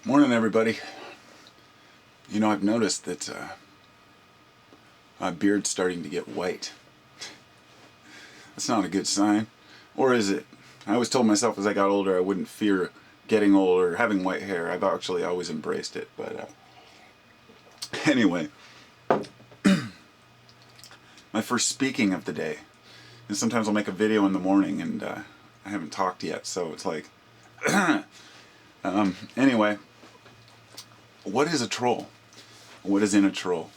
Morning, everybody. You know, I've noticed that my beard's starting to get white. That's not a good sign. Or is it? I always told myself as I got older I wouldn't fear getting older, having white hair. I've actually always embraced it. But anyway, my first speaking of the day. And sometimes I'll make a video in the morning and I haven't talked yet, so it's like... anyway, what is a troll? What is in a troll?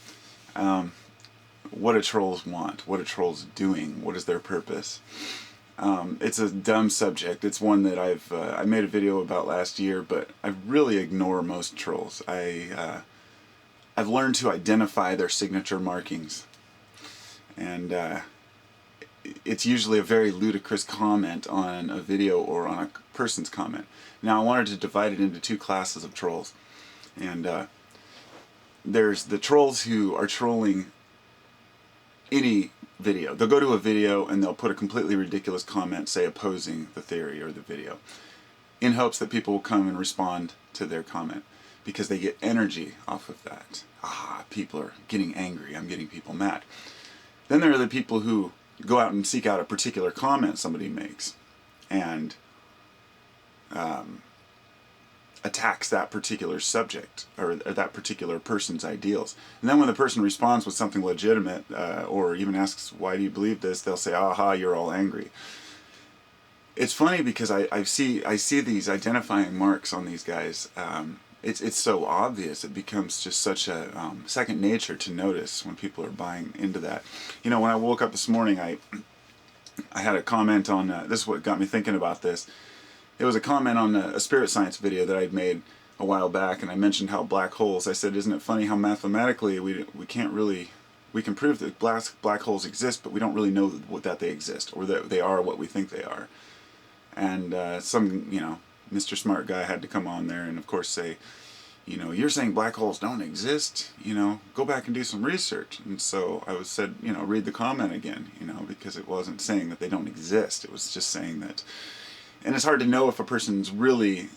What do trolls want? What are trolls doing? What is their purpose? It's a dumb subject. It's one that I made a video about last year, but I really ignore most trolls. I've learned to identify their signature markings, and it's usually a very ludicrous comment on a video or on a person's comment. Now, I wanted to divide it into two classes of trolls, and there's the trolls who are trolling any video. They'll go to a video and they'll put a completely ridiculous comment, say opposing the theory or the video, in hopes that people will come and respond to their comment because they get energy off of that. People are getting angry, I'm getting people mad. Then there are the people who go out and seek out a particular comment somebody makes and attacks that particular subject or that particular person's ideals. And then when the person responds with something legitimate or even asks, why do you believe this, they'll say, aha, you're all angry. It's funny because I see these identifying marks on these guys. It's so obvious. It becomes just such a second nature to notice when people are buying into that. You know, when I woke up this morning, I had a comment on, this is what got me thinking about this. It was a comment on a spirit science video that I'd made a while back, and I mentioned how black holes, I said, isn't it funny how mathematically we can't really, we can prove that black holes exist, but we don't really know that they exist, or that they are what we think they are. And some, you know, Mr. Smart guy had to come on there and of course say, you know, you're saying black holes don't exist, you know, go back and do some research. And so I said, you know, read the comment again, you know, because it wasn't saying that they don't exist, it was just saying that. And it's hard to know if a person's really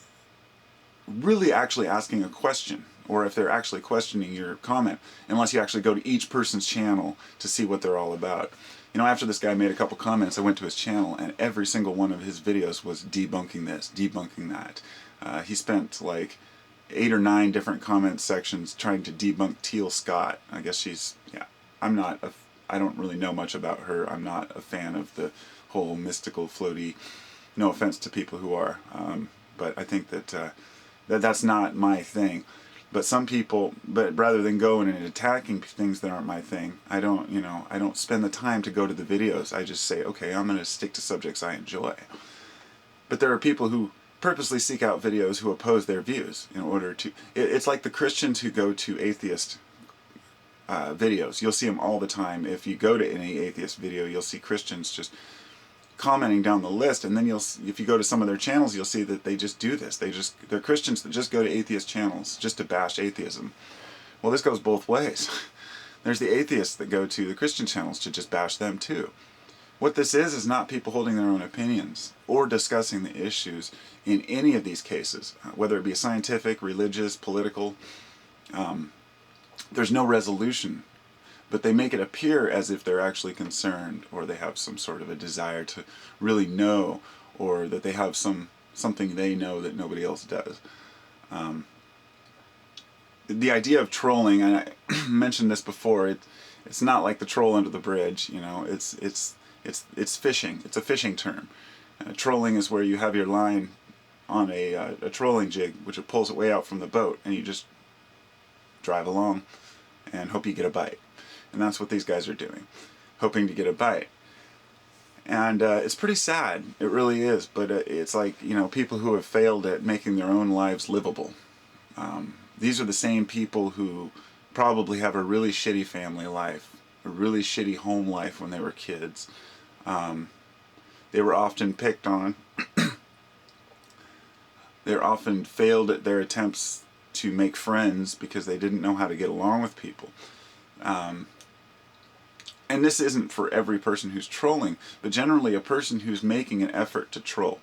actually asking a question, or if they're actually questioning your comment, unless you actually go to each person's channel to see what they're all about. You know, after this guy made a couple comments, I went to his channel, and every single one of his videos was debunking this, debunking that. He spent like 8 or 9 different comment sections trying to debunk Teal Scott. I guess she's, yeah, I don't really know much about her. I'm not a fan of the whole mystical, floaty, no offense to people who are, but I think that, that's not my thing. But some people, but rather than going and attacking things that aren't my thing, I don't spend the time to go to the videos. I just say, okay, I'm going to stick to subjects I enjoy. But there are people who purposely seek out videos who oppose their views in order to, it's like the Christians who go to atheist videos. You'll see them all the time. If you go to any atheist video, you'll see Christians just commenting down the list, and then if you go to some of their channels, you'll see that they just do this. They're Christians that just go to atheist channels just to bash atheism. Well, this goes both ways. There's the atheists that go to the Christian channels to just bash them too. What this is not people holding their own opinions or discussing the issues in any of these cases, whether it be scientific, religious, political. There's no resolution. But they make it appear as if they're actually concerned, or they have some sort of a desire to really know, or that they have something they know that nobody else does. The idea of trolling, and I mentioned this before, it's not like the troll under the bridge. You know, it's fishing. It's a fishing term. Trolling is where you have your line on a trolling jig, which it pulls it way out from the boat, and you just drive along and hope you get a bite. And that's what these guys are doing, hoping to get a bite. And it's pretty sad, it really is, but it's like, you know, people who have failed at making their own lives livable. These are the same people who probably have a really shitty family life, a really shitty home life when they were kids. They were often picked on. They're often failed at their attempts to make friends because they didn't know how to get along with people. And this isn't for every person who's trolling, but generally a person who's making an effort to troll.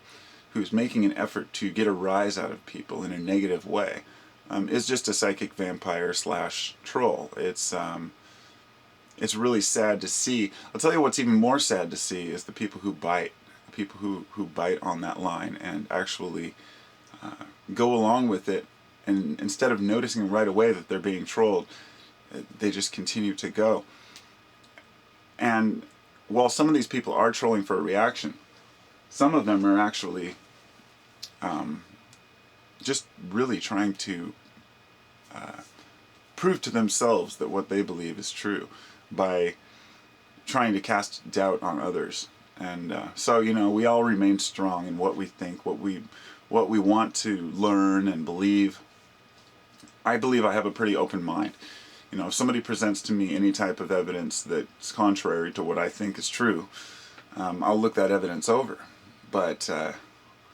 who's making an effort to get a rise out of people in a negative way is just a psychic vampire slash troll. It's really sad to see. I'll tell you what's even more sad to see is the people who bite, who bite on that line and actually go along with it, and instead of noticing right away that they're being trolled, they just continue to go. And while some of these people are trolling for a reaction, some of them are actually just really trying to prove to themselves that what they believe is true by trying to cast doubt on others. And so, you know, we all remain strong in what we think, what we want to learn and believe. I believe I have a pretty open mind. You know, if somebody presents to me any type of evidence that's contrary to what I think is true, I'll look that evidence over. But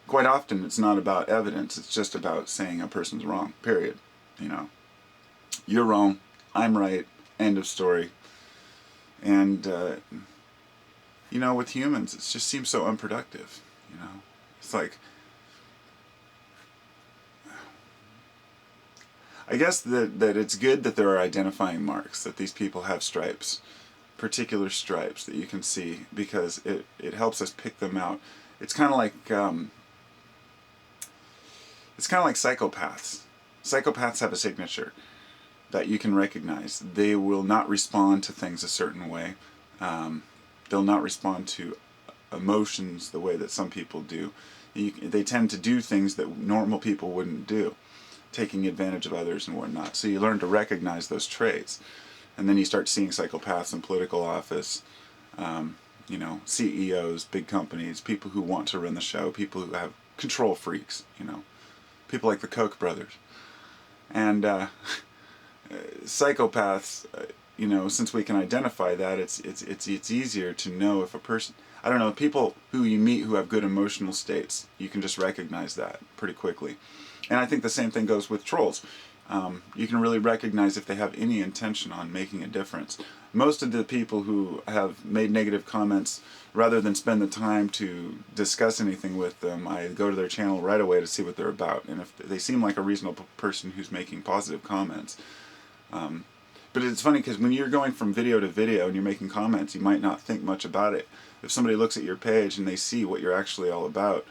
quite often it's not about evidence, it's just about saying a person's wrong, period. You know, you're wrong, I'm right, end of story. And, you know, with humans, it just seems so unproductive, you know. It's like, I guess that it's good that there are identifying marks, that these people have stripes, particular stripes that you can see, because it helps us pick them out. It's kind of like psychopaths. Psychopaths have a signature that you can recognize. They will not respond to things a certain way. They'll not respond to emotions the way that some people do. They tend to do things that normal people wouldn't do, taking advantage of others and whatnot. So you learn to recognize those traits. And then you start seeing psychopaths in political office, you know, CEOs, big companies, people who want to run the show, people who have control freaks, you know, people like the Koch brothers. And psychopaths, you know, since we can identify that, it's easier to know if a person, I don't know, people who you meet who have good emotional states, you can just recognize that pretty quickly. And I think the same thing goes with trolls. You can really recognize if they have any intention on making a difference. Most of the people who have made negative comments, rather than spend the time to discuss anything with them, I go to their channel right away to see what they're about. And if they seem like a reasonable person who's making positive comments. But it's funny because when you're going from video to video and you're making comments, you might not think much about it. If somebody looks at your page and they see what you're actually all about,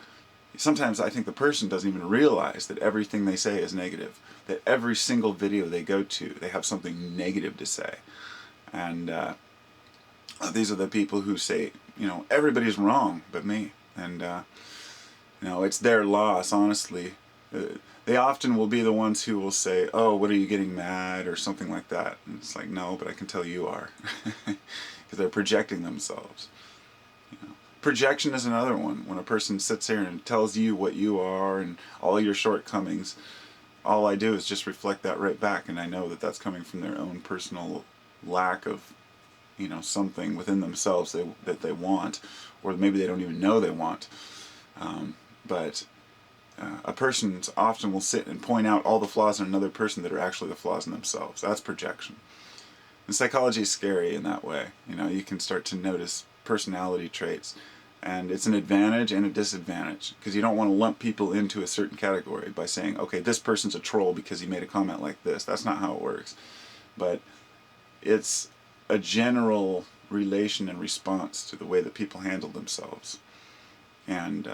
sometimes I think the person doesn't even realize that everything they say is negative. That every single video they go to, they have something negative to say. And these are the people who say, you know, everybody's wrong but me. And, you know, it's their loss, honestly. They often will be the ones who will say, oh, what are you getting mad, or something like that. And it's like, no, but I can tell you are. Because they're projecting themselves. You know. Projection is another one. When a person sits here and tells you what you are and all your shortcomings, all I do is just reflect that right back, and I know that that's coming from their own personal lack of, you know, something within themselves that they want, or maybe they don't even know they want. But a person often will sit and point out all the flaws in another person that are actually the flaws in themselves. That's projection. And psychology is scary in that way. You know, you can start to notice personality traits. And it's an advantage and a disadvantage, because you don't want to lump people into a certain category by saying, okay, this person's a troll because he made a comment like this. That's not how it works. But it's a general relation and response to the way that people handle themselves. And,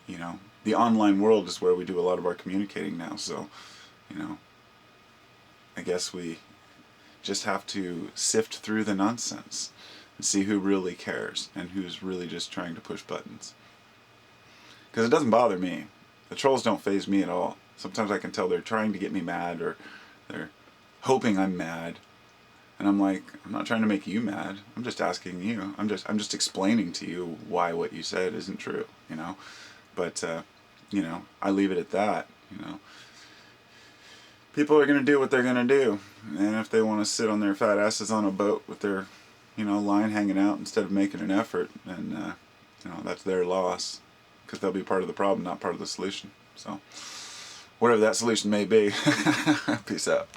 you know, the online world is where we do a lot of our communicating now. So, you know, I guess we just have to sift through the nonsense and see who really cares and who's really just trying to push buttons. Because it doesn't bother me. The trolls don't faze me at all. Sometimes I can tell they're trying to get me mad, or they're hoping I'm mad. And I'm like, I'm not trying to make you mad. I'm just asking you. I'm just explaining to you why what you said isn't true, you know. But, you know, I leave it at that, you know. People are going to do what they're going to do. And if they want to sit on their fat asses on a boat with their, you know, line hanging out instead of making an effort, then, you know, that's their loss. Because they'll be part of the problem, not part of the solution. So, whatever that solution may be. Peace out.